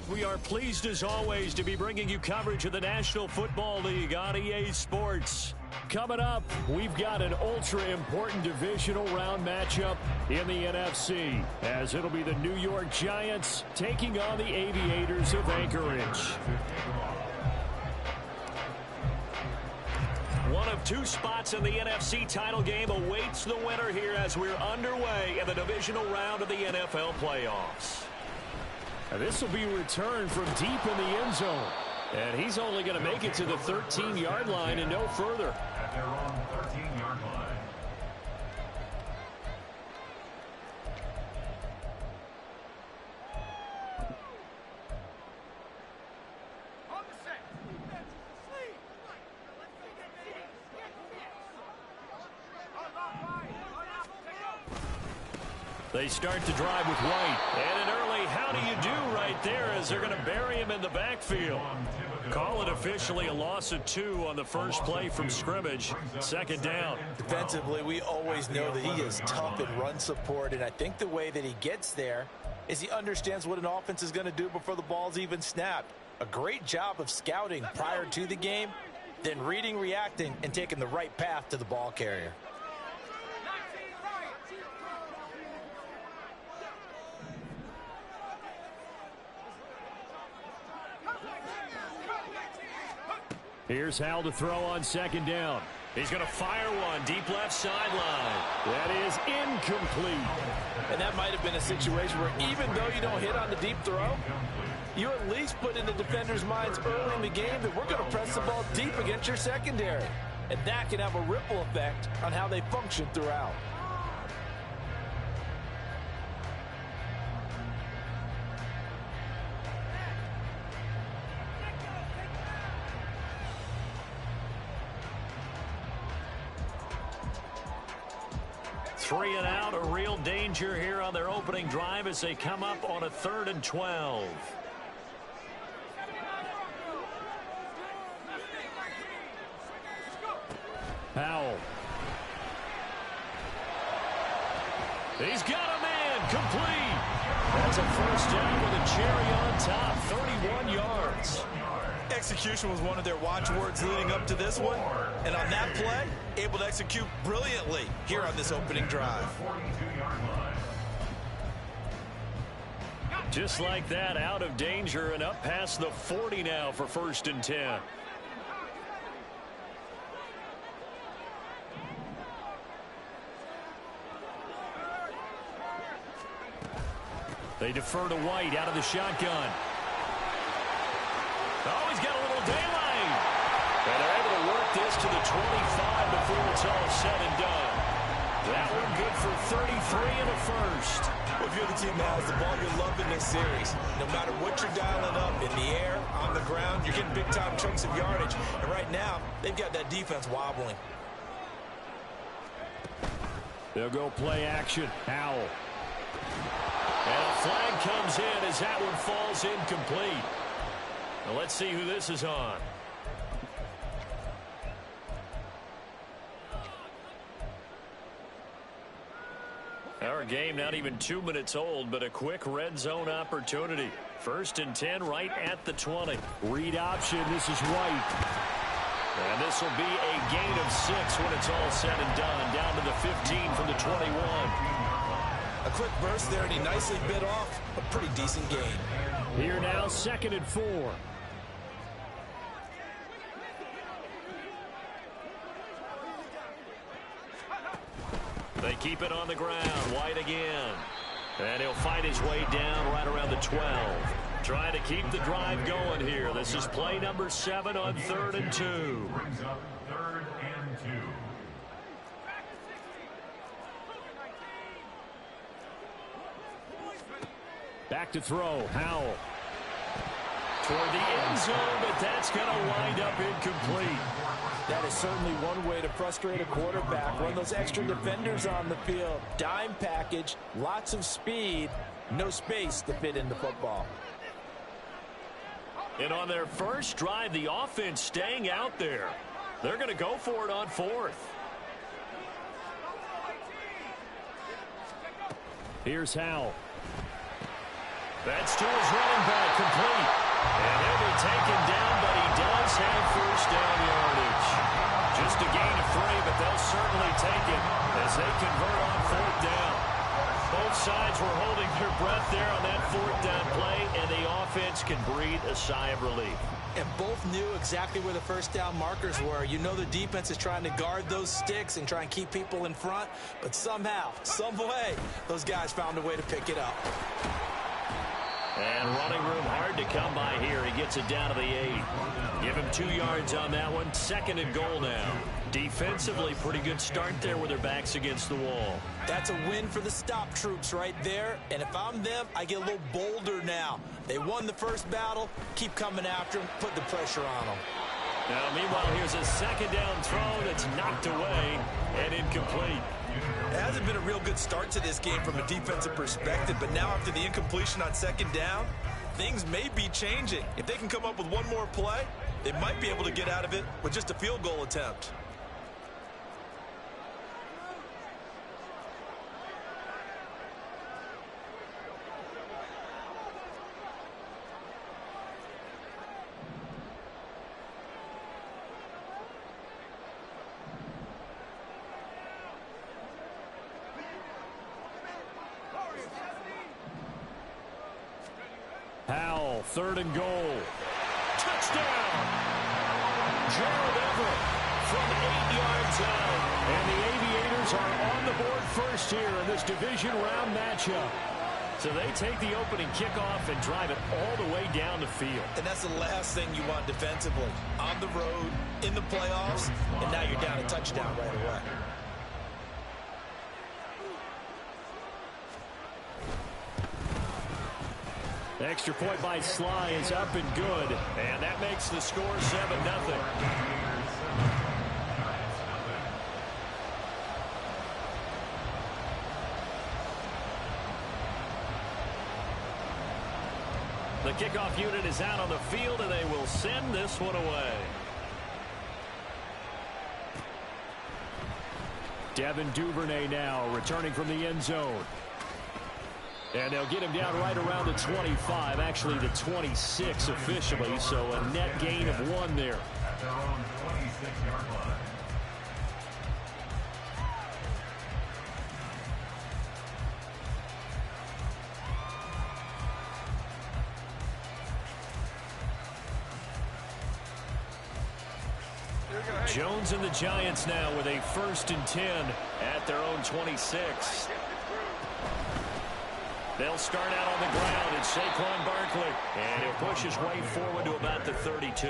We are pleased as always to be bringing you coverage of the National Football League on EA Sports. Coming up, we've got an ultra-important divisional round matchup in the NFC, as it'll be the New York Giants taking on the Aviators of Anchorage. One of two spots in the NFC title game awaits the winner here as we're underway in the divisional round of the NFL playoffs. Now, this will be returned from deep in the end zone. And he's only going to make it to the 13-yard line and no further. At their own 13-yard line. They start to drive with White. And an early how do you do right there as they're going to bury him in the backfield. Call it officially a loss of 2 on the first play from scrimmage. Second down. Defensively, we always know that he is tough in run support, and I think the way that he gets there is he understands what an offense is going to do before the ball's even snapped. A great job of scouting prior to the game, then reading, reacting, and taking the right path to the ball carrier. Here's Hal to throw on second down. He's going to fire one deep left sideline. That is incomplete. And that might have been a situation where even though you don't hit on the deep throw, you at least put in the defender's minds early in the game that we're going to press the ball deep against your secondary. And that can have a ripple effect on how they function throughout. Three and out, a real danger here on their opening drive as they come up on a 3rd and 12. Powell. He's got a man, complete. That's a first down with a cherry on top, 31 yards. Execution was one of their watchwords leading up to this one. And on that play, able to execute brilliantly here on this opening drive. Just like that, out of danger and up past the 40 now for 1st and 10. They defer to White out of the shotgun. Oh, he's got a little daylight. And they're able to work this to the 25 before it's all said and done. That one good for 33 and a first. Well, if you're the team that has the ball, you're loving this series. No matter what you're dialing up, in the air, on the ground, you're getting big-time chunks of yardage. And right now, they've got that defense wobbling. They'll go play action. Howell. And a flag comes in as that one falls incomplete. Now let's see who this is on. Our game not even 2 minutes old, but a quick red zone opportunity. 1st and 10 right at the 20. Read option. This is White. And this will be a gain of 6 when it's all said and done. Down to the 15 from the 21. A quick burst there, and he nicely bit off a pretty decent gain. Here now, 2nd and 4. They keep it on the ground. White again. And he'll fight his way down right around the 12. Trying to keep the drive going here. This is play number 7 on 3rd and 2. Brings up 3rd and 2. Back to throw. Howell. Toward the end zone, but that's going to wind up incomplete. That is certainly one way to frustrate a quarterback. One of those extra defenders on the field. Dime package, lots of speed, no space to fit in the football. And on their first drive, the offense staying out there. They're going to go for it on 4th. Here's Howell. That's to his running back, complete. And he'll be taken down, but he does have first down yardage. Just a gain of 3, but they'll certainly take it as they convert on 4th down. Both sides were holding their breath there on that 4th down play, and the offense can breathe a sigh of relief. And both knew exactly where the first down markers were. You know the defense is trying to guard those sticks and try and keep people in front, but somehow, some way, those guys found a way to pick it up. And running room hard to come by here. He gets it down to the 8. Give him 2 yards on that one. 2nd and goal now. Defensively, pretty good start there with their backs against the wall. That's a win for the stop troops right there. And if I'm them, I get a little bolder now. They won the first battle. Keep coming after them. Put the pressure on them. Now, meanwhile, here's a 2nd down throw that's knocked away and incomplete. It hasn't been a real good start to this game from a defensive perspective, but now after the incompletion on 2nd down, things may be changing. If they can come up with one more play, they might be able to get out of it with just a field goal attempt. Howell, 3rd and goal. Touchdown! Gerald Everett from 8 yards out. And the Aviators are on the board first here in this division round matchup. So they take the opening kickoff and drive it all the way down the field. And that's the last thing you want defensively. On the road, in the playoffs, and now you're down a touchdown right away. Extra point by Sly is up and good. And that makes the score 7-0. The kickoff unit is out on the field, and they will send this one away. Devin Duvernay now returning from the end zone. And they'll get him down right around the 25, actually the 26 officially, so a net gain of 1 there. At their own 26-yard line. Jones and the Giants now with a 1st and 10 at their own 26. They'll start out on the ground. It's Saquon Barkley. And he'll push his way forward to about the 32.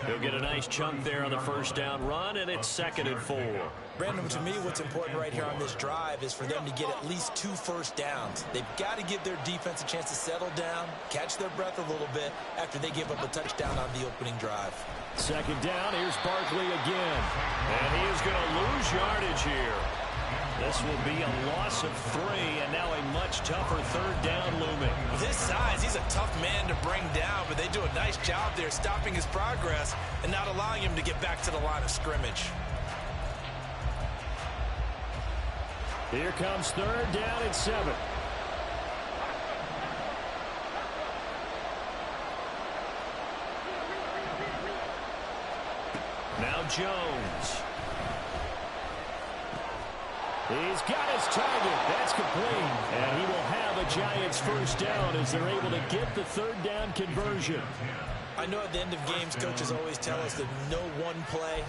He'll get a nice chunk there on the first down run, and it's 2nd and 4. Brandon, to me, what's important right here on this drive is for them to get at least 2 first downs. They've got to give their defense a chance to settle down, catch their breath a little bit after they give up a touchdown on the opening drive. 2nd down. Here's Barkley again. And he is going to lose yardage here. This will be a loss of 3, and now a much tougher 3rd down looming. With his size, he's a tough man to bring down, but they do a nice job there stopping his progress and not allowing him to get back to the line of scrimmage. Here comes 3rd down and 7. Now Jones. He's got his target. That's complete. And he will have a Giants first down as they're able to get the 3rd down conversion. I know at the end of games, coaches always tell us that no one play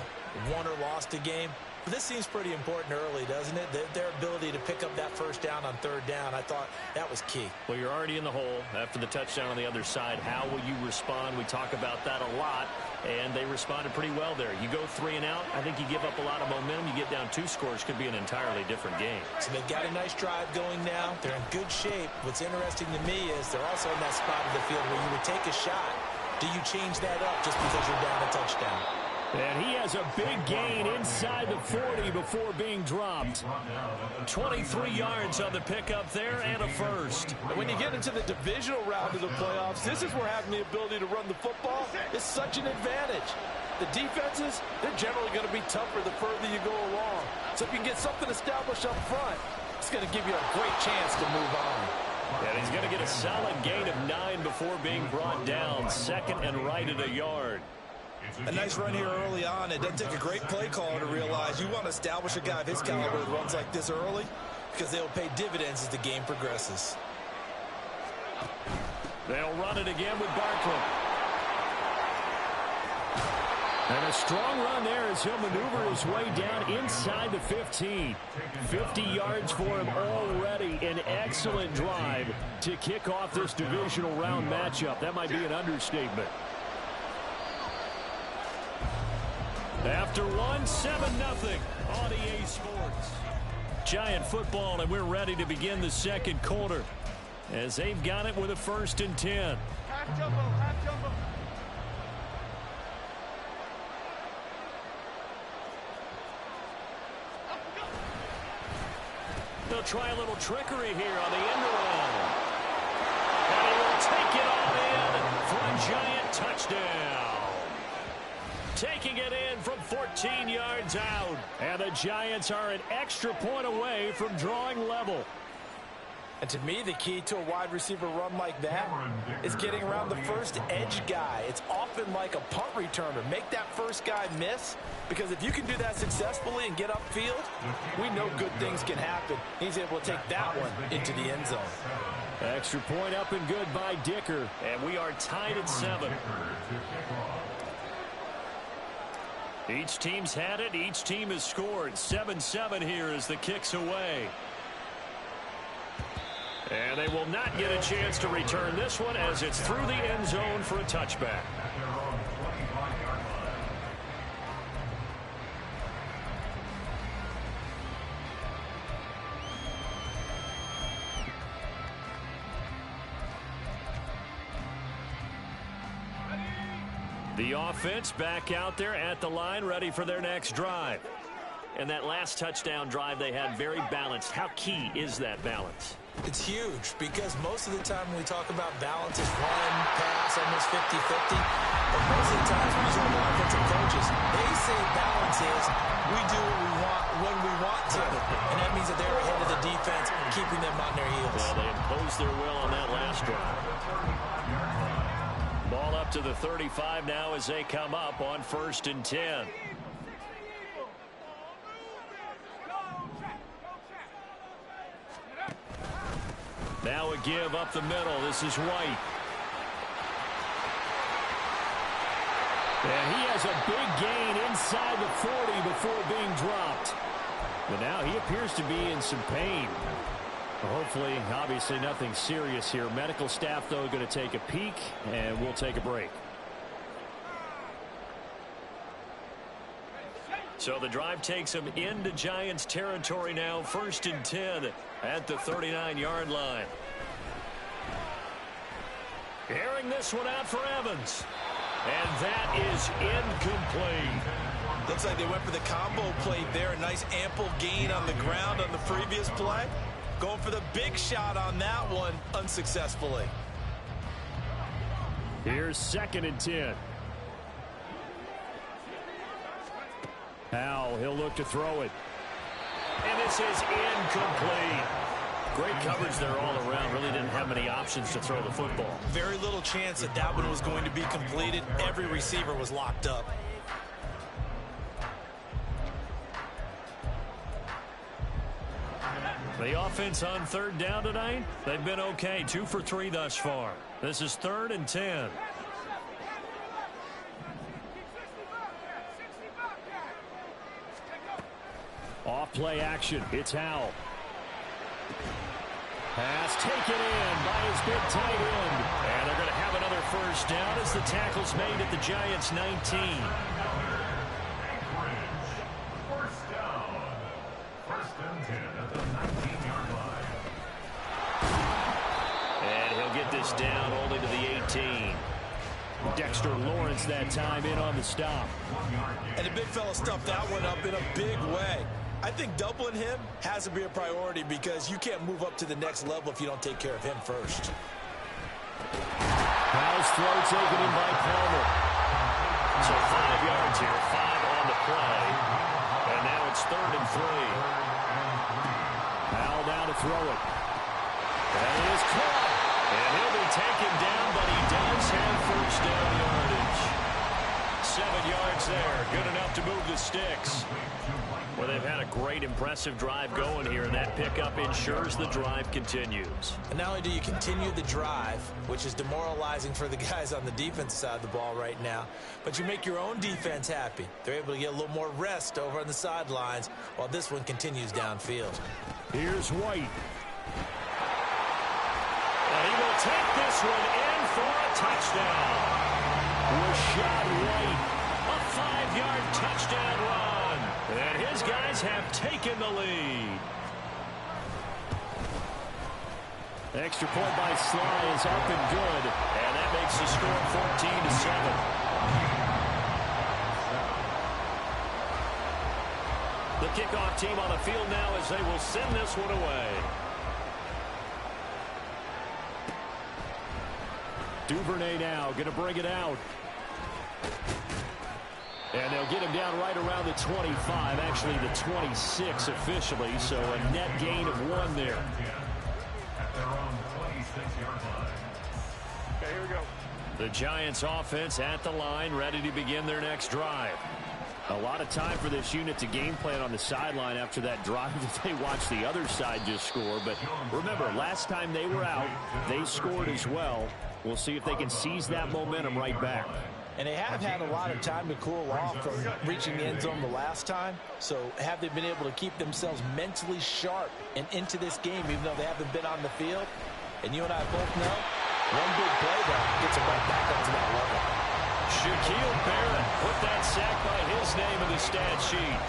won or lost a game. But this seems pretty important early, doesn't it? Their ability to pick up that first down on 3rd down, I thought that was key. Well, you're already in the hole after the touchdown on the other side. How will you respond? We talk about that a lot, and they responded pretty well there. You go 3 and out, I think you give up a lot of momentum. You get down 2 scores, could be an entirely different game. So they've got a nice drive going now. They're in good shape. What's interesting to me is they're also in that spot of the field where you would take a shot. Do you change that up just because you're down a touchdown? And he has a big gain inside the 40 before being dropped. 23 yards on the pickup there and a first. And when you get into the divisional round of the playoffs, this is where having the ability to run the football is such an advantage. The defenses, they're generally going to be tougher the further you go along. So if you can get something established up front, it's going to give you a great chance to move on. And he's going to get a solid gain of 9 before being brought down. Second and right at a yard. A nice run here early on. It doesn't take a great play caller to realize you want to establish a guy of his caliber that runs like this early, because they'll pay dividends as the game progresses. They'll run it again with Barkley. And a strong run there as he'll maneuver his way down inside the 15. 50 yards for him already. An excellent drive to kick off this divisional round matchup. That might be an understatement. After one, 7-0 on EA Sports. Giant football, and we're ready to begin the second quarter as they've got it with a 1st and 10. Half jumbo, half jumbo. They'll try a little trickery here on the end around. And he will take it all in for a Giant touchdown. Taking it in from 14 yards out. And the Giants are an extra point away from drawing level. And to me, the key to a wide receiver run like that is getting around the first edge guy. It's often like a punt returner. Make that first guy miss, because if you can do that successfully and get upfield, we know good things can happen. He's able to take that one into the end zone. Extra point up and good by Dicker. And we are tied at 7. Each team's had it. Each team has scored. 7-7 here as the kick's away. And they will not get a chance to return this one as it's through the end zone for a touchback. The offense back out there at the line, ready for their next drive. And that last touchdown drive they had very balanced. How key is that balance? It's huge, because most of the time when we talk about balance, it's run, pass, almost 50-50. But most of the times when you talk about offensive coaches, they say balance is we do what we want when we want to. And that means that they're ahead of the defense, keeping them on their heels. Well, they imposed their will on that last drive. Ball up to the 35 now as they come up on 1st and 10. Now a give up the middle. This is White. And he has a big gain inside the 40 before being dropped. But now he appears to be in some pain. Hopefully, obviously nothing serious here. Medical staff, though, going to take a peek, and we'll take a break. So the drive takes them into Giants territory now. 1st and 10 at the 39-yard line. Airing this one out for Evans. And that is incomplete. Looks like they went for the combo play there. A nice ample gain on the ground on the previous play. Going for the big shot on that one unsuccessfully. Here's 2nd and 10. Now he'll look to throw it. And this is incomplete. Great coverage there all around. Really didn't have many options to throw the football. Very little chance that that one was going to be completed. Every receiver was locked up. The offense on 3rd down tonight, they've been okay. 2 for 3 thus far. This is 3rd and 10. Off play action. It's Howell. Pass taken in by his big tight end. And they're going to have another 1st down as the tackle's made at the Giants' 19. This down only to the 18. Dexter Lawrence that time in on the stop. And the big fella stuffed that one up in a big way. I think doubling him has to be a priority, because you can't move up to the next level if you don't take care of him first. Howell's throw taken in by Palmer. So 5 yards here, 5 on the play. And now it's 3rd and 3. Howell down to throw it. And it is caught. there. Good enough to move the sticks. Well, they've had a great, impressive drive going here, and that pickup ensures the drive continues. And not only do you continue the drive, which is demoralizing for the guys on the defense side of the ball right now, but you make your own defense happy. They're able to get a little more rest over on the sidelines while this one continues downfield. Here's White. And he will take this one in for a touchdown. Rashad White, a 5-yard touchdown run. And his guys have taken the lead. Extra point by Sly is up and good. And that makes the score 14-7. The kickoff team on the field now as they will send this one away. Duvernay now going to bring it out. And they'll get him down right around the 25, actually the 26 officially, so a net gain of 1 there. At their own 26-yard line. Okay, here we go. The Giants offense at the line, ready to begin their next drive. A lot of time for this unit to game plan on the sideline after that drive that they watched the other side just score. But remember, last time they were out, they scored as well. We'll see if they can seize that momentum right back. And they have had a lot of time to cool off from reaching the end zone the last time. So have they been able to keep themselves mentally sharp and into this game, even though they haven't been on the field? And you and I both know, one big play there gets them right back up to that level. Shaquille Barrett put that sack by his name in the stat sheet.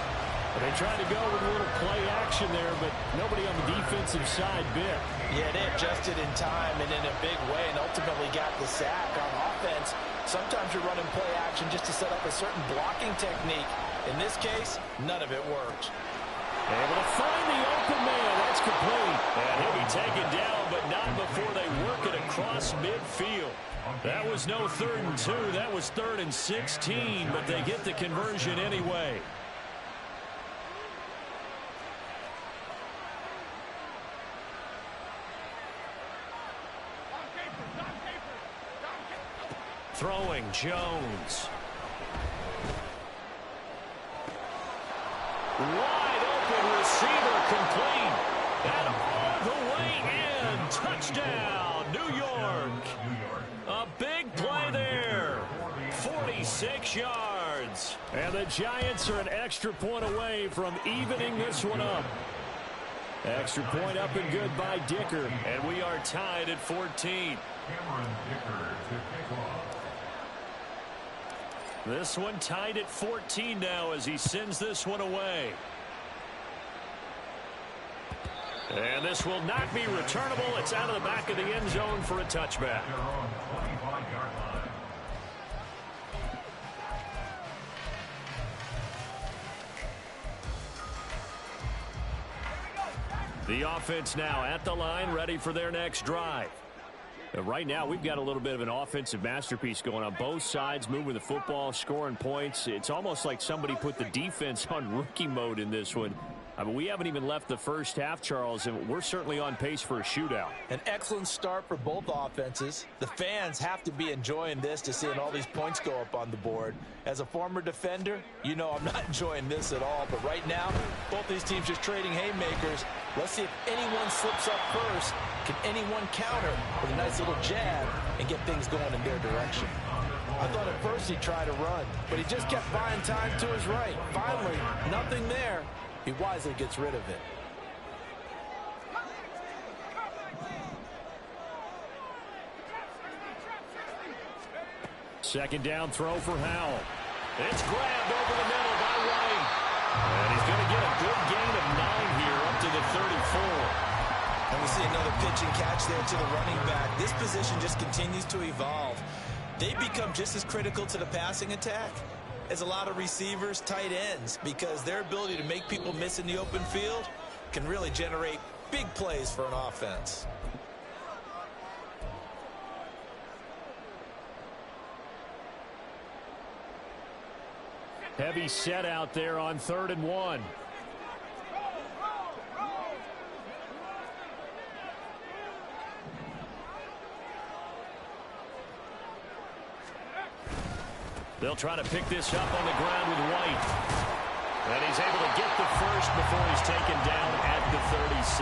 They tried to go with a little play action there, but nobody on the defensive side bit. Yeah, they adjusted in time and in a big way and ultimately got the sack on offense. Sometimes you're running play action just to set up a certain blocking technique. In this case, none of it worked. Able to find the open man. That's complete. And he'll be taken down, but not before they work it across midfield. That was no 3rd and 2. That was 3rd and 16, but they get the conversion anyway. Throwing Jones. Wide open receiver complete. And all the way in. Touchdown, New York. A big play there. 46 yards. And the Giants are an extra point away from evening this one up. Extra point up and good by Dicker. And we are tied at 14. Cameron Dicker to kick off. This one tied at 14 now as he sends this one away. And this will not be returnable. It's out of the back of the end zone for a touchback. Their own 25-yard line. The offense now at the line, ready for their next drive. Right now, we've got a little bit of an offensive masterpiece going on both sides, moving the football, scoring points. It's almost like somebody put the defense on rookie mode in this one. I mean, we haven't even left the first half, Charles, and we're certainly on pace for a shootout. An excellent start for both offenses. The fans have to be enjoying this to seeing all these points go up on the board. As a former defender, you know I'm not enjoying this at all. But right now, both these teams just trading haymakers. Let's see if anyone slips up first. Can anyone counter with a nice little jab and get things going in their direction? I thought at first he'd try to run, but he just kept buying time to his right. Finally, nothing there. He wisely gets rid of it. Second down throw for Howell. It's grabbed over the middle by White. And he's going to get a good gain of 9 here up to the 34. And we see another pitch and catch there to the running back. This position just continues to evolve. They become just as critical to the passing attack as a lot of receivers, tight ends, because their ability to make people miss in the open field can really generate big plays for an offense. Heavy set out there on 3rd and 1. They'll try to pick this up on the ground with White. And he's able to get the first before he's taken down at the 36.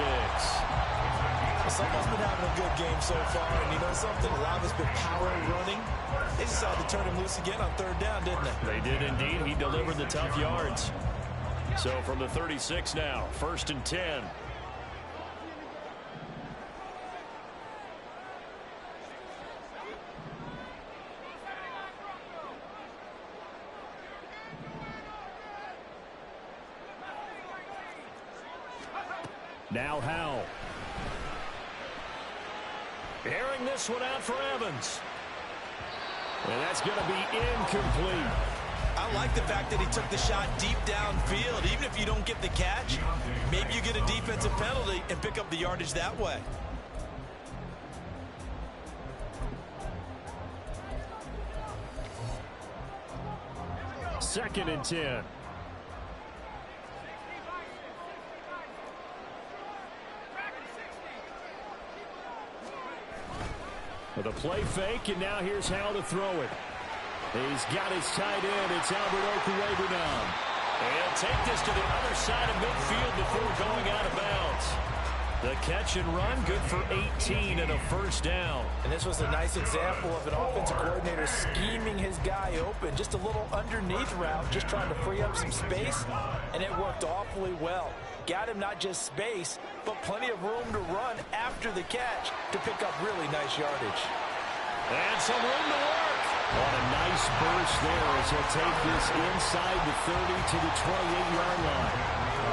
Someone's been having a good game so far, and you know something? A lot of it's been power running. They just decided to turn him loose again on third down, didn't they? They did indeed. He delivered the tough yards. So from the 36 now, 1st and 10. Now Howell. Airing this one out for Evans. And that's going to be incomplete. I like the fact that he took the shot deep downfield. Even if you don't get the catch, maybe you get a defensive penalty and pick up the yardage that way. Second and 10. With a play fake, and now here's how to throw it. He's got his tight end. It's Albert Okwuegbunam now. And he'll take this to the other side of midfield before going out of bounds. The catch and run, good for 18 and a first down. And this was a nice example of an offensive coordinator scheming his guy open. Just a little underneath route, just trying to free up some space, and it worked awfully well. Got him not just space, but plenty of room to run after the catch to pick up really nice yardage. And some room to work. On a nice burst there as he'll take this inside the 30 to the 28-yard line.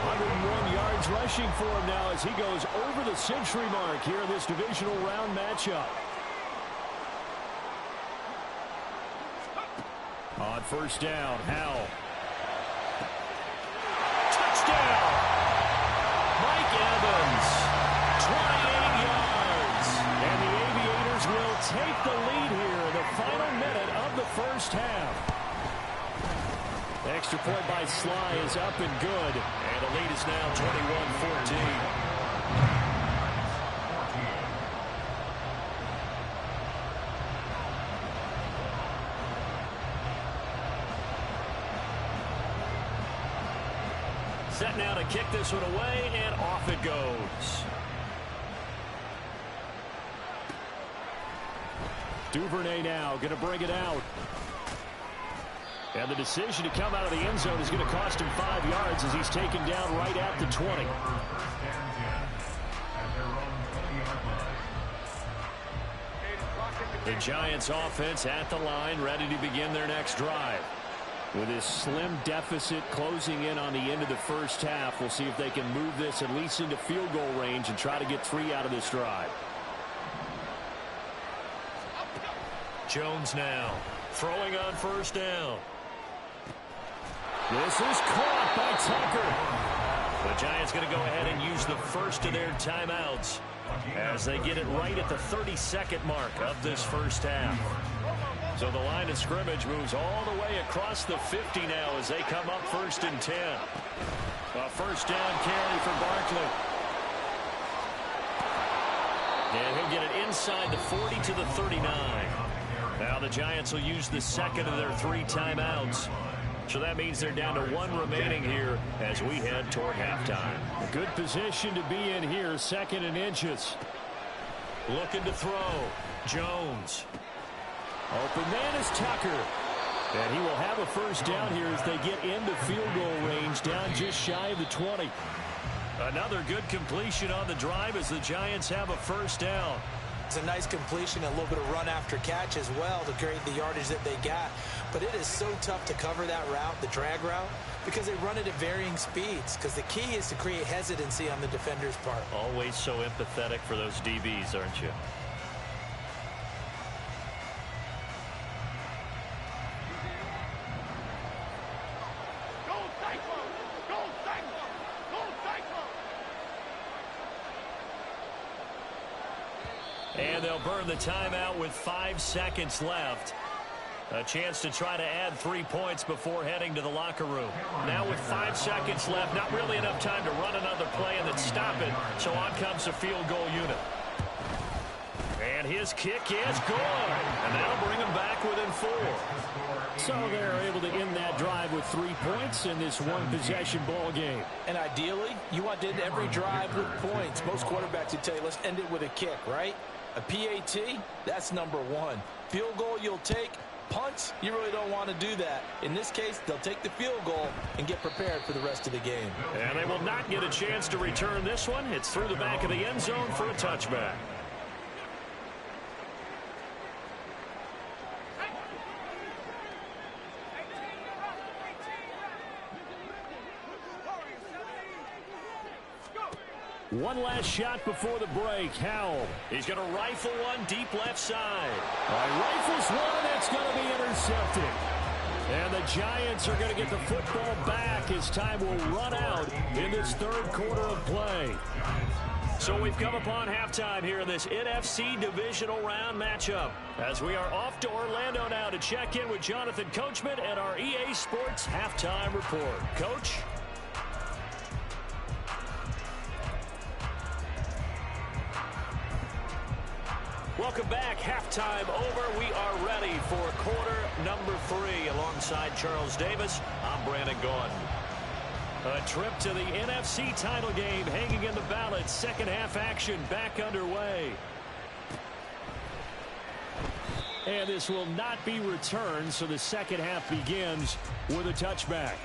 101 yards rushing for him now as he goes over the century mark here in this divisional round matchup. On first down, Howell. Touchdown! Mike Evans, 28 yards. And the Aviators will take the lead here in the final minute of the first half. Extra point by Sly is up and good. And the lead is now 21-14. Set now to kick this one away, and off it goes. Duvernay now going to bring it out. And the decision to come out of the end zone is going to cost him 5 yards as he's taken down right at the 20. The Giants offense at the line, ready to begin their next drive. With this slim deficit closing in on the end of the first half, we'll see if they can move this at least into field goal range and try to get 3 out of this drive. Jones now throwing on first down. This is caught by Tucker. The Giants going to go ahead and use the first of their timeouts as they get it right at the 32nd mark of this first half. So the line of scrimmage moves all the way across the 50 now as they come up 1st and 10. A first down carry for Barkley. And he'll get it inside the 40 to the 39. Now the Giants will use the second of their 3 timeouts. So that means they're down to 1 remaining here as we head toward halftime. A good position to be in here, 2nd and inches. Looking to throw. Jones. Open man is Tucker. And he will have a first down here as they get into field goal range, down just shy of the 20. Another good completion on the drive as the Giants have a first down. It's a nice completion, a little bit of run after catch as well to create the yardage that they got. But it is so tough to cover that route, the drag route, because they run it at varying speeds. Because the key is to create hesitancy on the defender's part. Always so empathetic for those DBs, aren't you? And they'll burn the timeout with 5 seconds left. A chance to try to add 3 points before heading to the locker room. Now with 5 seconds left, not really enough time to run another play and then stop it. So on comes the field goal unit. And his kick is good. And that'll bring him back within 4. So they're able to end that drive with 3 points in this one-possession ball game. And ideally, you want to end every drive with points. Most quarterbacks would tell you, let's end it with a kick, right? A PAT, that's number 1. Field goal you'll take. Punts, you really don't want to do that. In this case, they'll take the field goal and get prepared for the rest of the game. And they will not get a chance to return this one. It's through the back of the end zone for a touchback. One last shot before the break. Howell. He's going to rifle one deep left side. Rifles one. It's going to be intercepted. And the Giants are going to get the football back as time will run out in this third quarter of play. So we've come upon halftime here in this NFC divisional round matchup. As we are off to Orlando now to check in with Jonathan Coachman and our EA Sports halftime report. Coach? Welcome back. Halftime over. We are ready for quarter number 3. Alongside Charles Davis, I'm Brandon Gordon. A trip to the NFC title game hanging in the balance. Second half action back underway. And this will not be returned, so the second half begins with a touchback.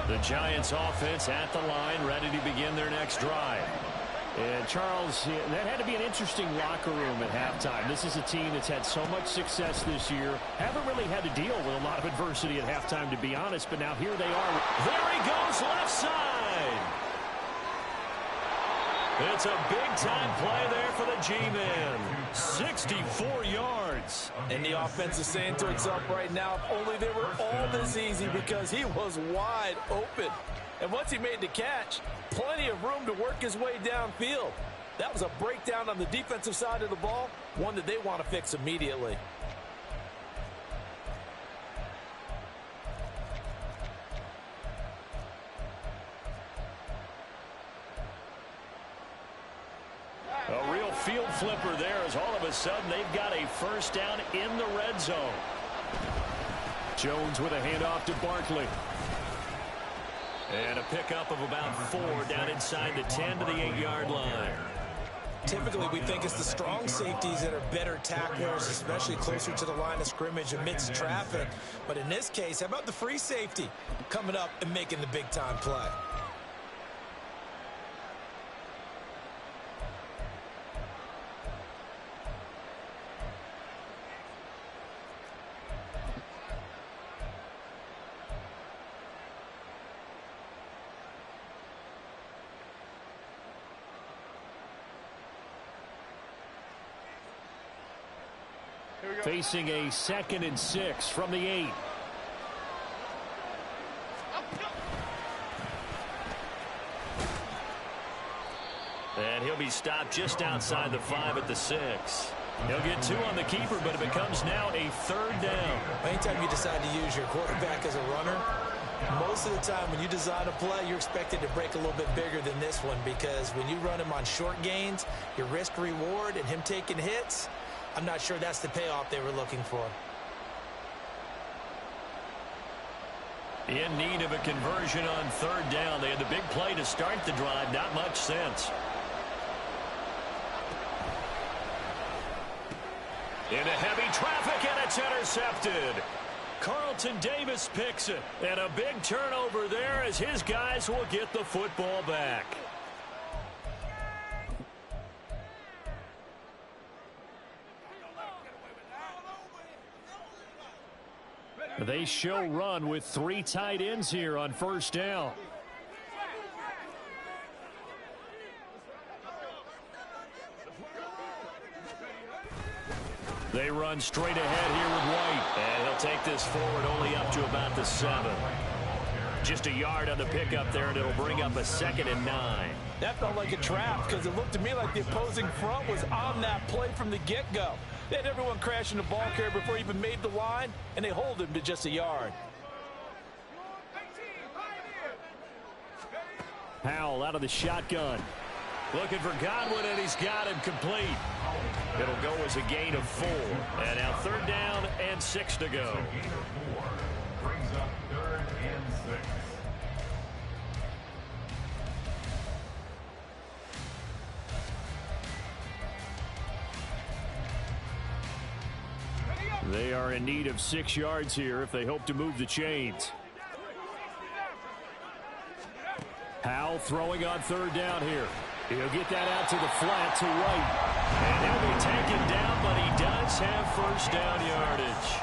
The Giants offense at the line, ready to begin their next drive. And Charles, that had to be an interesting locker room at halftime. This is a team that's had so much success this year. Haven't really had to deal with a lot of adversity at halftime, to be honest. But now here they are. There he goes, left side. It's a big-time play there for the G-Man. 64 yards. And the offense is saying to itself right now, if only they were all this easy, because he was wide open. And once he made the catch, plenty of room to work his way downfield. That was a breakdown on the defensive side of the ball, one that they want to fix immediately. A real field flipper there, as all of a sudden they've got a first down in the red zone. Jones with a handoff to Barkley. And a pickup of about 4 down inside the 10 to the 8-yard line. Typically, we think it's the strong safeties that are better tacklers, especially closer to the line of scrimmage amidst traffic. But in this case, how about the free safety coming up and making the big-time play? Facing a 2nd and 6 from the 8. And he'll be stopped just outside the 5 at the 6. He'll get 2 on the keeper, but it becomes now a 3rd down. Anytime you decide to use your quarterback as a runner, most of the time when you design a play, you're expected to break a little bit bigger than this one, because when you run him on short gains, your risk-reward and him taking hits, I'm not sure that's the payoff they were looking for. In need of a conversion on 3rd down. They had the big play to start the drive. Not much sense. Into heavy traffic, and it's intercepted. Carlton Davis picks it. And a big turnover there as his guys will get the football back. They show run with 3 tight ends here on 1st down. They run straight ahead here with White. And he'll take this forward only up to about the 7. Just a yard on the pickup there, and it'll bring up a 2nd and 9. That felt like a trap, because it looked to me like the opposing front was on that play from the get-go. They had everyone crashing the ball carrier before he even made the line, and they hold him to just a yard. Powell out of the shotgun. Looking for Godwin, and he's got him complete. It'll go as a gain of 4. And now 3rd down and 6 to go. Gain of 4 brings up 3rd and 6. They are in need of 6 yards here if they hope to move the chains. Powell throwing on 3rd down here. He'll get that out to the flat to White. And he'll be taken down, but he does have 1st down yardage.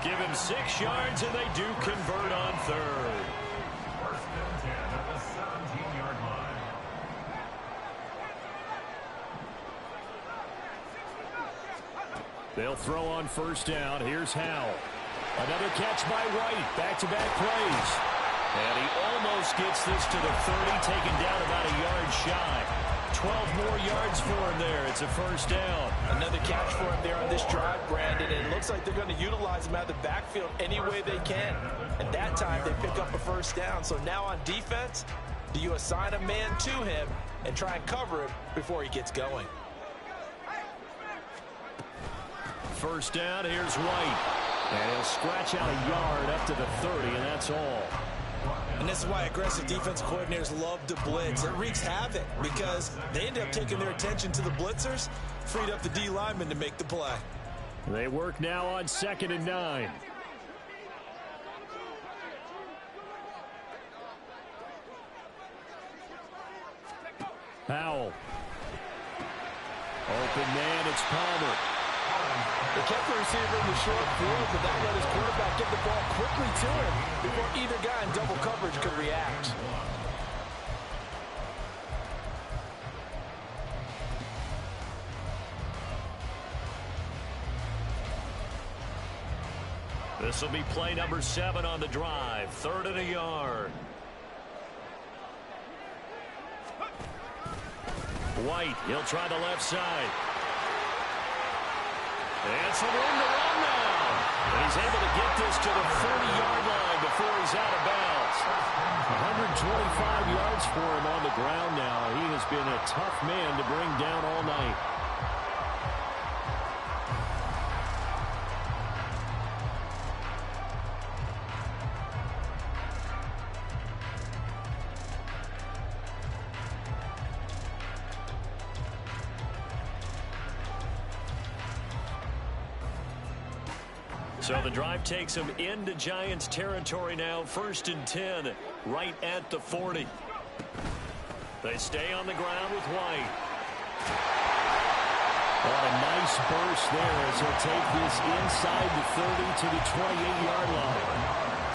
Give him 6 yards, and they do convert on 3rd. 1st and 10 at the 17-yard line. They'll throw on 1st down. Here's Howell. Another catch by White. Back-to-back plays. And he almost gets this to the 30, taken down about a yard shy. 12 more yards for him there. It's a 1st down. Another catch for him there on this drive, Brandon. And it looks like they're going to utilize him out of the backfield any way they can. At that time, they pick up a 1st down. So now on defense, do you assign a man to him and try and cover him before he gets going? 1st down, here's White. And he'll scratch out a yard up to the 30, and that's all. And this is why aggressive defensive coordinators love to blitz. It wreaks havoc because they end up taking their attention to the blitzers, freed up the D lineman to make the play. They work now on 2nd and 9. Powell. Open man, it's Palmer. They kept the receiver in the short field, but that let his quarterback get the ball quickly to him before either guy in double coverage could react. This will be play number 7 on the drive. 3rd and a yard. White, he'll try the left side. And some room to run now. And he's able to get this to the 40-yard line before he's out of bounds. 125 yards for him on the ground now. He has been a tough man to bring down all night. So the drive takes him into Giants territory now. 1st and 10, right at the 40. They stay on the ground with White. What a nice burst there as he'll take this inside the 30 to the 28-yard line.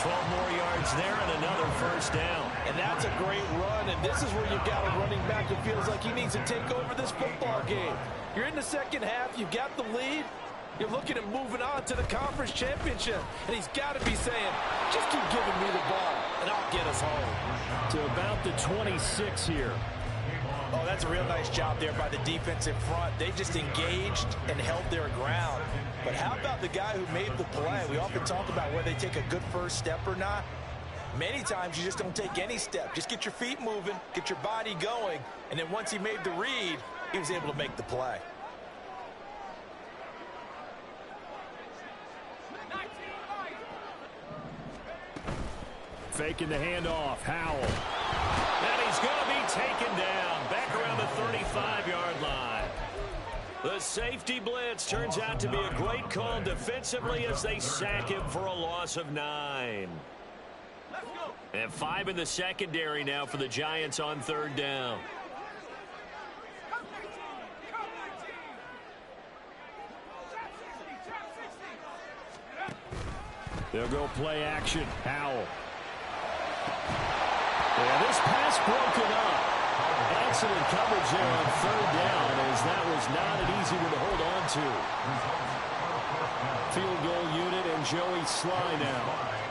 12 more yards there and another 1st down. And that's a great run, and this is where you've got a running back who feels like he needs to take over this football game. You're in the 2nd half, you've got the lead. You're looking at moving on to the conference championship. And he's got to be saying, just keep giving me the ball, and I'll get us home. To about the 26 here. Oh, that's a real nice job there by the defense in front. They just engaged and held their ground. But how about the guy who made the play? We often talk about whether they take a good first step or not. Many times you just don't take any step. Just get your feet moving, get your body going, and then once he made the read, he was able to make the play. Faking the handoff, Howell. And he's going to be taken down back around the 35-yard line. The safety blitz turns out to be a great call defensively as they sack him for a loss of 9. And 5 in the secondary now for the Giants on 3rd down. They'll go play action. Howell. Yeah, this pass broken up. Excellent coverage there on 3rd down, as that was not an easy one to hold on to. Field goal unit and Joey Sly now.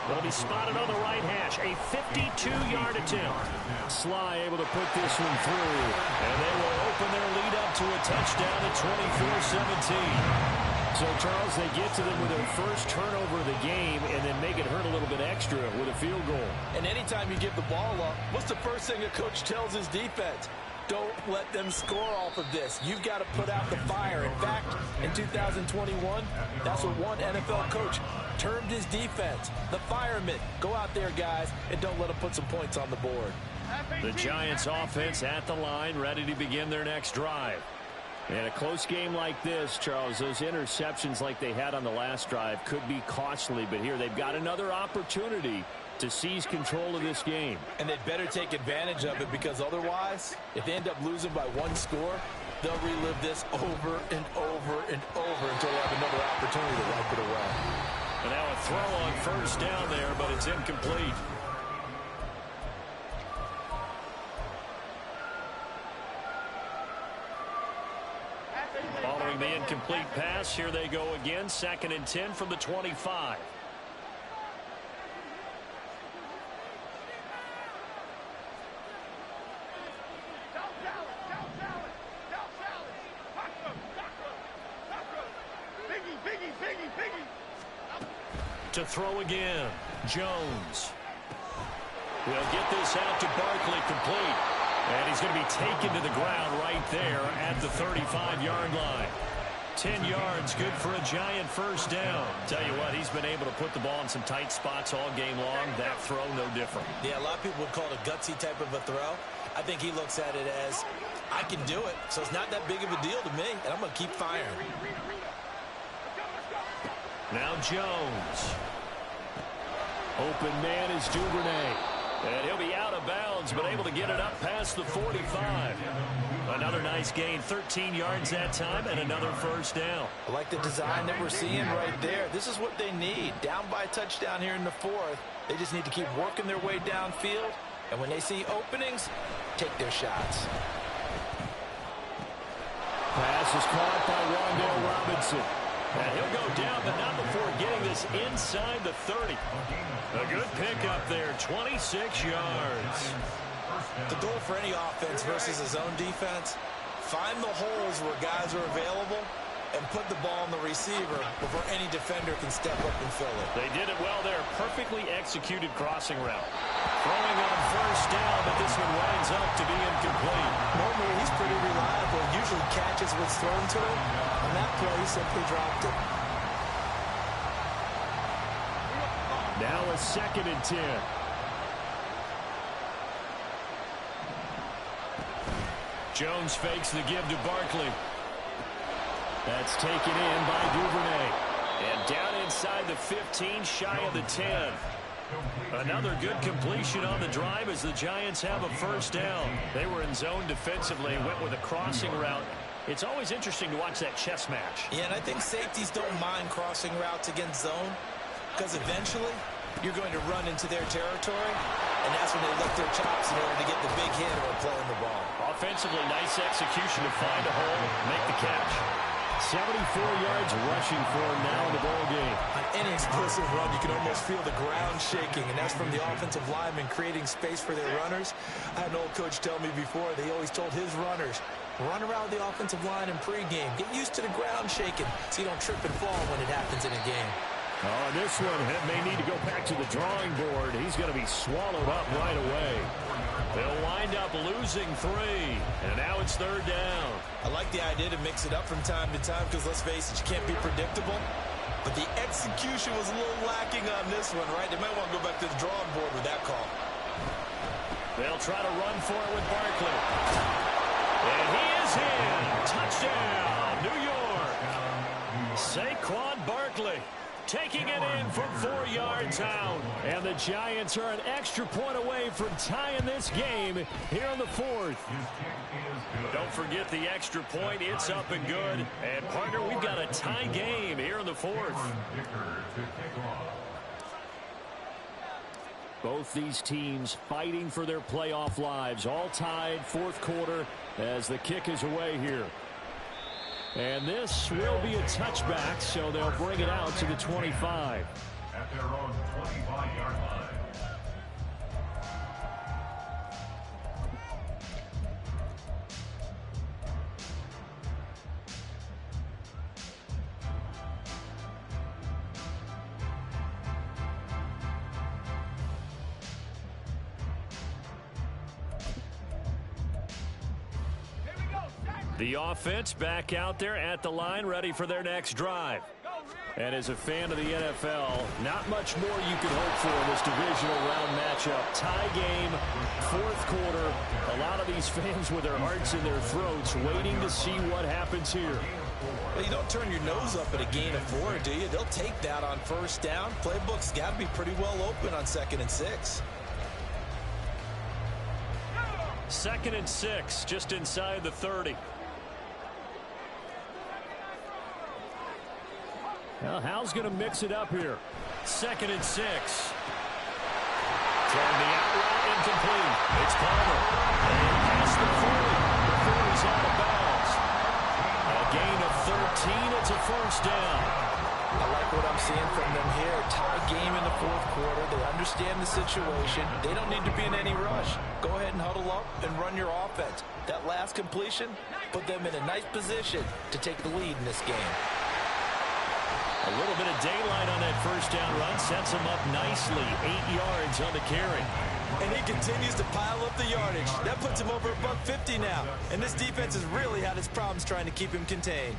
They'll be spotted on the right hash. A 52-yard attempt. Sly able to put this one through. And they will open their lead up to a touchdown at 24-17. So, Charles, they get to them with their first turnover of the game and then make it hurt a little bit extra with a field goal. And anytime you give the ball up, what's the first thing a coach tells his defense? Don't let them score off of this. You've got to put out the fire. In fact, in 2021, that's what one NFL coach termed his defense. The firemen. Go out there, guys, and don't let them put some points on the board. The Giants offense at the line, ready to begin their next drive. In a close game like this, Charles, those interceptions like they had on the last drive could be costly, but here they've got another opportunity to seize control of this game. And they'd better take advantage of it, because otherwise, if they end up losing by one score, they'll relive this over and over and over until they have another opportunity to wipe it away. And now a throw on first down there, but it's incomplete. Following the incomplete pass, here they go again, 2nd and 10 from the 25. To throw again, Jones. Will get this out to Barkley, complete. And he's going to be taken to the ground right there at the 35-yard line. 10 yards, good for a Giant first down. Tell you what, he's been able to put the ball in some tight spots all game long. That throw, no different. Yeah, a lot of people would call it a gutsy type of a throw. I think he looks at it as, I can do it, so it's not that big of a deal to me, and I'm going to keep firing. Now Jones. Open man is Duvernay. And he'll be out of bounds, but able to get it up past the 45. Another nice gain, 13 yards that time, and another first down. I like the design that we're seeing right there. This is what they need. Down by a touchdown here in the 4th. They just need to keep working their way downfield. And when they see openings, take their shots. Pass is caught by Rondale Robinson. And he'll go down, but not before getting this inside the 30. A good pickup there, 26 yards. The goal for any offense versus a zone defense, find the holes where guys are available and put the ball on the receiver before any defender can step up and fill it. They did it well there. Perfectly executed crossing route. Throwing on first down, but this one winds up to be incomplete. Normally, he's pretty reliable. Usually catches what's thrown to him. On that play, he simply dropped it. Now a 2nd and 10. Jones fakes the give to Barkley. That's taken in by Duvernay. And down inside the 15, shy of the 10. Another good completion on the drive as the Giants have a first down. They were in zone defensively, went with a crossing route. It's always interesting to watch that chess match. Yeah, and I think safeties don't mind crossing routes against zone, because eventually you're going to run into their territory, and that's when they lick their chops in order to get the big hit or playing the ball. Offensively, nice execution to find a hole, make the catch. 74 yards rushing for him now in the ball game. On any explosive run, you can almost feel the ground shaking, and that's from the offensive linemen creating space for their runners. I had an old coach tell me before, they always told his runners, run around the offensive line in pregame. Get used to the ground shaking so you don't trip and fall when it happens in a game. Oh, this one may need to go back to the drawing board. He's going to be swallowed up right away. They'll wind up losing 3, and now it's 3rd down. I like the idea to mix it up from time to time because, let's face it, you can't be predictable. But the execution was a little lacking on this one, right? They might want to go back to the drawing board with that call. They'll try to run for it with Barkley. And he is in. Touchdown, New York. Saquon Barkley taking it in from 4 yards out. And the Giants are an extra point away from tying this game here in the 4th. Don't forget the extra point. It's up and good. And, partner, we've got a tie game here in the 4th. Both these teams fighting for their playoff lives. All tied, 4th quarter as the kick is away here. And this will be a touchback, so they'll bring it out to the 25. At their own 25-yard line. The offense back out there at the line, ready for their next drive. And as a fan of the NFL, not much more you could hope for in this divisional round matchup. Tie game, fourth quarter. A lot of these fans with their hearts in their throats waiting to see what happens here. Well, you don't turn your nose up at a gain of 4, do you? They'll take that on first down. Playbook's got to be pretty well open on 2nd and 6. 2nd and 6, just inside the 30. Now, Hal's going to mix it up here. 2nd and 6. Throwing the out route incomplete. It's Palmer. And past the 40. The 40's out of bounds. A gain of 13. It's a first down. I like what I'm seeing from them here. Tie game in the fourth quarter. They understand the situation. They don't need to be in any rush. Go ahead and huddle up and run your offense. That last completion put them in a nice position to take the lead in this game. A little bit of daylight on that first down run sets him up nicely. 8 yards on the carry. And he continues to pile up the yardage. That puts him over $150 now. And this defense has really had its problems trying to keep him contained.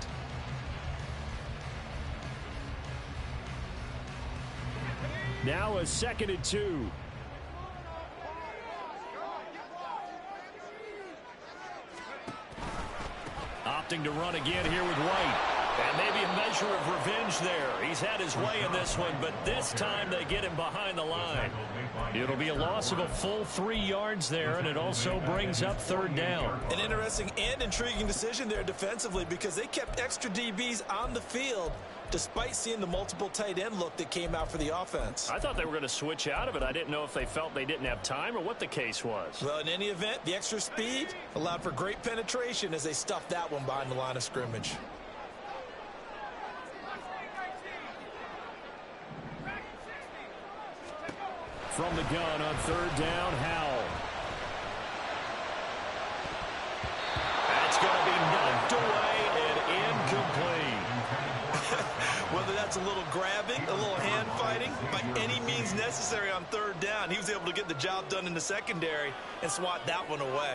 Now a 2nd and 2. Opting to run again here with White. And maybe a measure of revenge there. He's had his way in this one, but this time they get him behind the line. It'll be a loss of a full 3 yards there, and it also brings up 3rd down. An interesting and intriguing decision there defensively because they kept extra DBs on the field despite seeing the multiple tight end look that came out for the offense. I thought they were going to switch out of it. I didn't know if they felt they didn't have time or what the case was. Well, in any event, the extra speed allowed for great penetration as they stuffed that one behind the line of scrimmage. From the gun on 3rd down, Howell. That's going to be knocked away and incomplete. Whether that's a little grabbing, a little hand fighting, by any means necessary on 3rd down, he was able to get the job done in the secondary and swat that one away.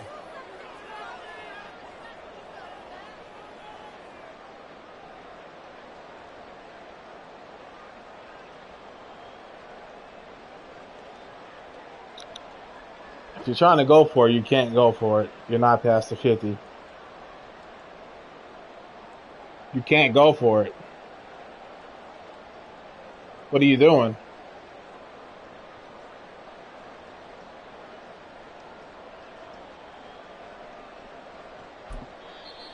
If you're trying to go for it, you can't go for it. You're not past the 50. You can't go for it. What are you doing?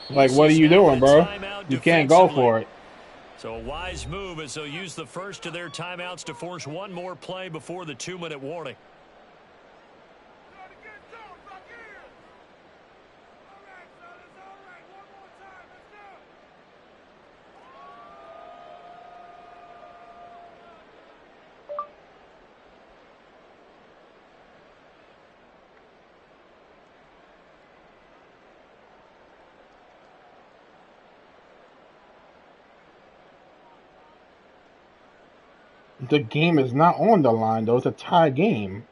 Like, what are you doing, bro? You can't go for it. So a wise move as they'll use the first of their timeouts to force one more play before the 2-minute warning. The game is not on the line, though. It's a tie game.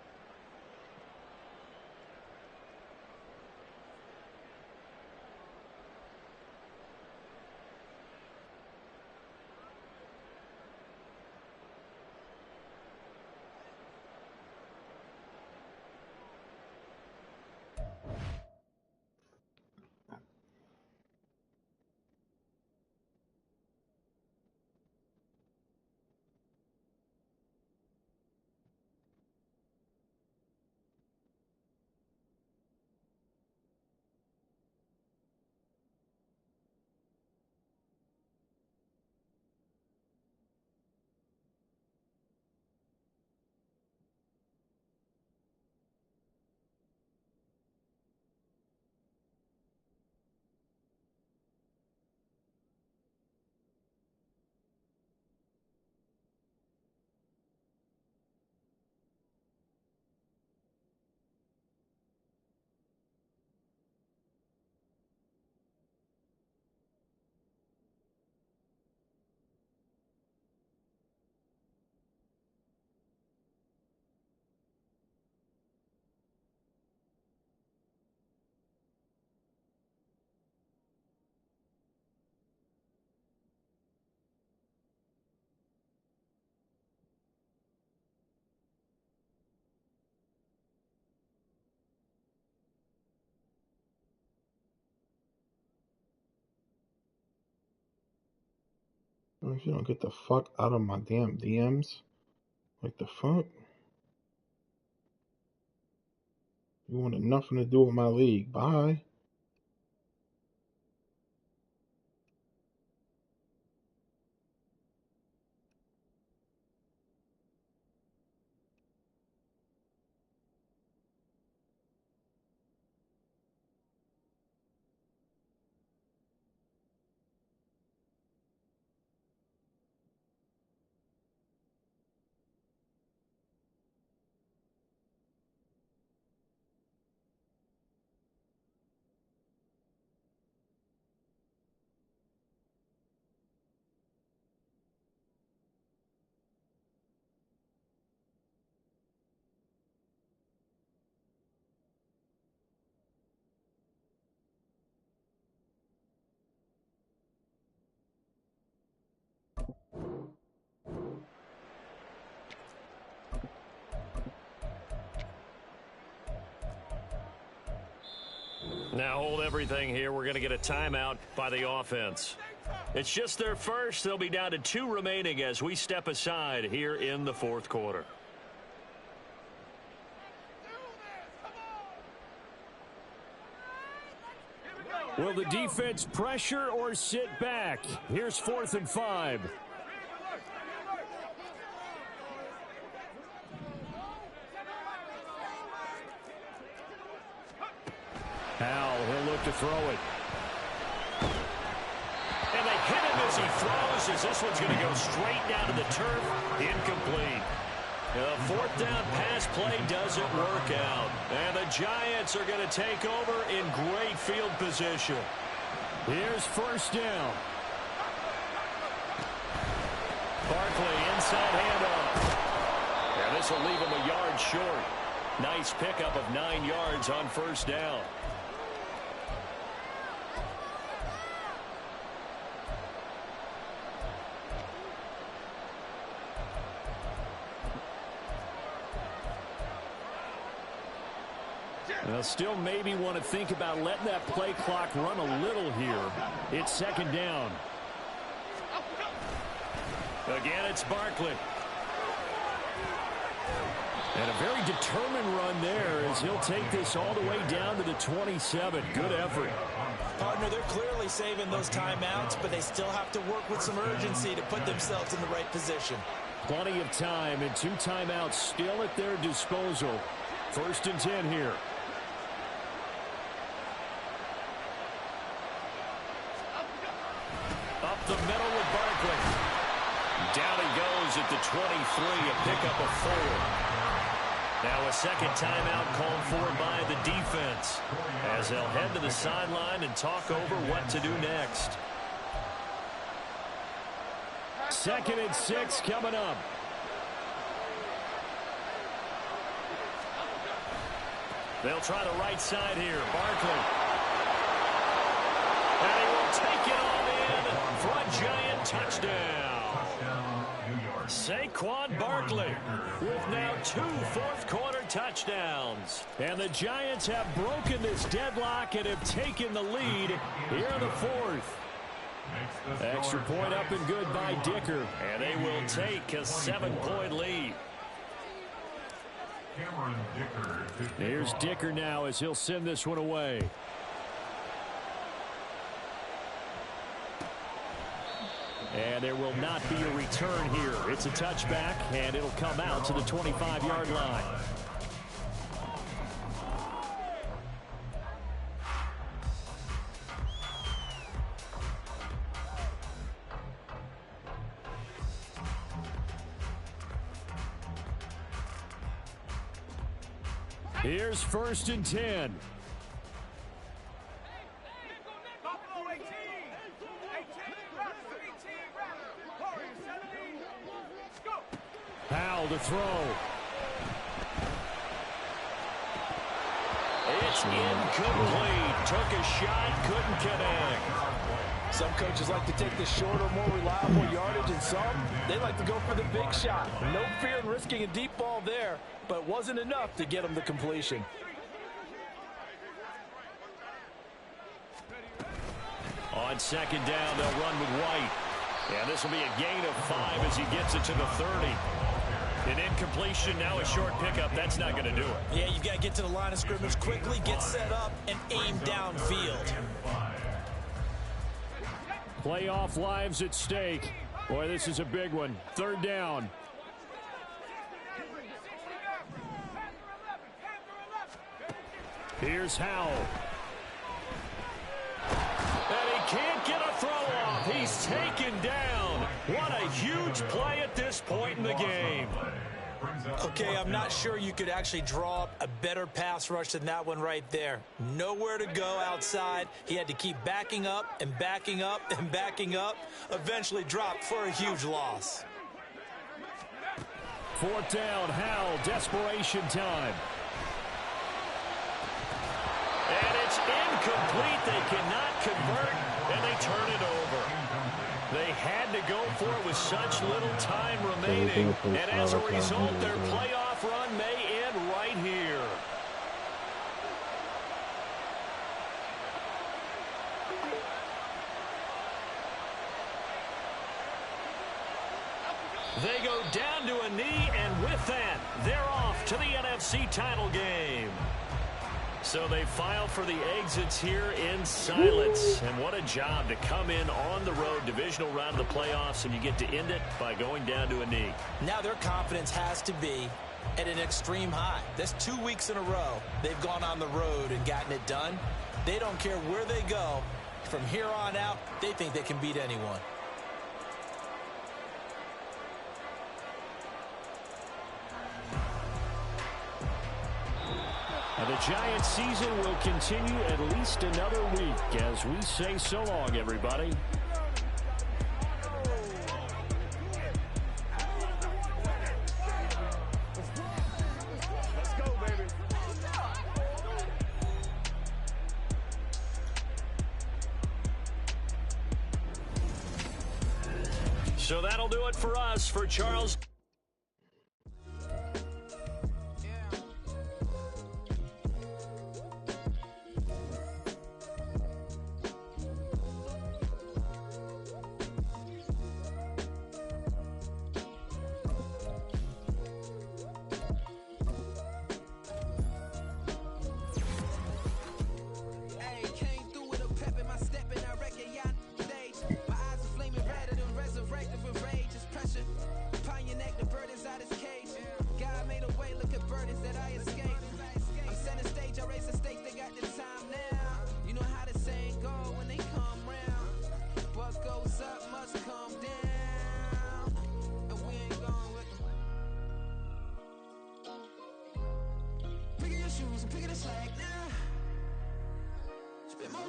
If you don't get the fuck out of my damn DMs, like the fuck? You wanted nothing to do with my league. Bye. Now hold everything here. We're going to get a timeout by the offense. It's just their first. They'll be down to 2 remaining as we step aside here in the 4th quarter. Will the defense pressure or sit back? Here's 4th and 5. Howell, he'll look to throw it. And they hit him as he throws, as this one's going to go straight down to the turf. Incomplete. The 4th down pass play doesn't work out. And the Giants are going to take over in great field position. Here's 1st down. Barkley inside handoff. And this will leave him a yard short. Nice pickup of 9 yards on 1st down. Well, still maybe want to think about letting that play clock run a little here. It's 2nd down. Again, it's Barkley. And a very determined run there as he'll take this all the way down to the 27. Good effort. Partner, they're clearly saving those timeouts, but they still have to work with some urgency to put themselves in the right position. Plenty of time and 2 timeouts still at their disposal. 1st and 10 here. Up the middle with Barkley. Down he goes at the 23, a pickup of 4. Now a 2nd timeout called for by the defense as they'll head to the sideline and talk over what to do next. 2nd and 6 coming up. They'll try the right side here. Barkley. And he will take it all in for a Giant touchdown. Saquon Barkley with now 2 4th-quarter touchdowns. And the Giants have broken this deadlock and have taken the lead here in the 4th. Extra point up and good by Dicker. And they will take a 7-point lead. Here's Dicker now as he'll send this one away. And there will not be a return here. It's a touchback, and it'll come out to the 25-yard line. Here's 1st and 10. Howell to throw. It's incomplete. Took a shot, couldn't connect. Some coaches like to take the shorter, more reliable yardage, and some, they like to go for the big shot. No fear in risking a deep ball there, but wasn't enough to get them the completion. On 2nd down, they'll run with White. And this will be a gain of 5 as he gets it to the 30. An incompletion, now a short pickup. That's not going to do it. Yeah, you've got to get to the line of scrimmage quickly, get set up, and aim downfield. Playoff lives at stake. Boy, this is a big one. 3rd down. Here's Howell. And he can't get a throw off. He's taken down. What a huge play at this point in the game. Okay, I'm not sure you could actually draw up a better pass rush than that one right there. Nowhere to go outside. He had to keep backing up and backing up and backing up. Eventually dropped for a huge loss. 4th down, Howell, desperation time. And it's incomplete. They cannot convert, and they turn it over. They had to go for it with such little time remaining. And as a result, their playoff run may end right here. They go down to a knee, and with that, they're off to the NFC title game. So they file for the exits here in silence. And what a job to come in on the road, divisional round of the playoffs, and you get to end it by going down to a knee. Now their confidence has to be at an extreme high. That's 2 weeks in a row they've gone on the road and gotten it done. They don't care where they go. From here on out, they think they can beat anyone. And the Giants season will continue at least another week as we say so long, everybody. Let's go, baby. So that'll do it for us. For Charles.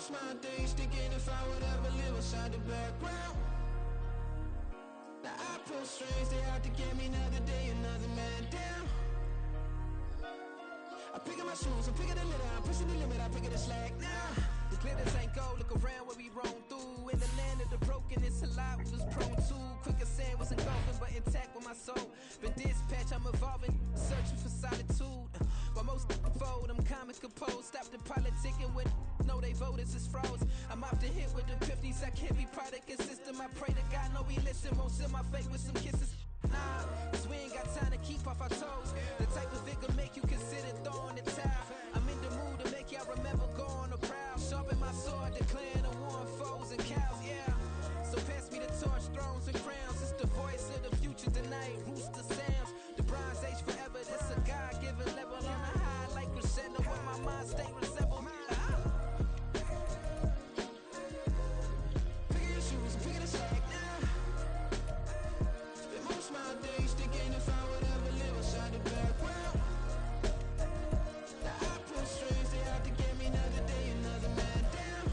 My days thinking if I would ever live inside the background. Now I pull strings, they out to get me another day, another man down. I pick up my shoes, I'm picking the litter, I'm pushing the limit, I pick up the slack now. The glitters ain't gold, look around where we roam through. In the land of the broken, it's a lot we was prone to. Quicker sand was engulfing, but intact with my soul. Been dispatched, I'm evolving, searching for solitude. While most fold, I'm comic composed. Stop the politicking when no they voters is froze. I'm off the hit with the 50s, I can't be product and system. I pray to God, no we listen, won't seal my fate with some kisses. Nah, cause we ain't got time to keep off our toes. The type of figure make you consider throwing the towel. I'm in the mood to make y'all remember going to proud. Sharpen my sword, declaring the war on foes and cows, yeah. So pass me the torch, thrones and crowns. It's the voice of the future tonight, rooster sounds. The Bronze Age forever, this a God-given level on a high like crescendo when my mind stay resembled. Pick your shoes and pick it a slack now. Spend most of my days thinking if I would ever live inside the background. Now I pull strings, they out to get me another day, another man down.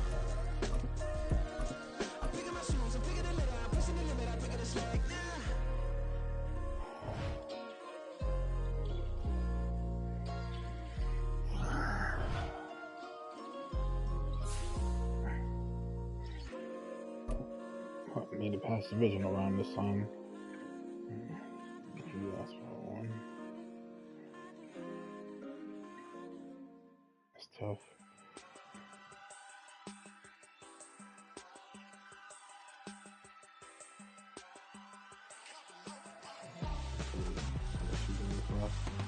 I'm picking my shoes, I'm picking the litter, I'm pushing the limit, I pick it a slack now. Made it past divisional round this time. That's one. It's tough.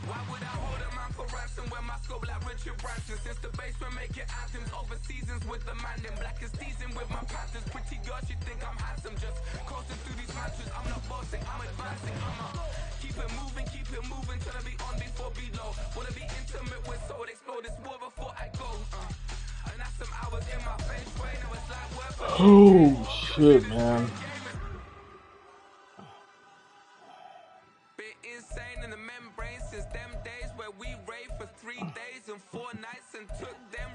Why would I hold a man for ransom when my scope like Richard Branson? Since the basement making anthems over seasons with the man in black is teasing with my panthers. Pretty girl, she think I'm handsome. Just coasting through these matches. I'm not bossing, I'm advancing. Keep it moving till I be on before below. Wanna be intimate with soul, explode this war before I go. And that's some hours in my bench way. Now it's like work. Oh shit, man. Been insane in the membrane since them days where we raved for 3 days and 4 nights and took them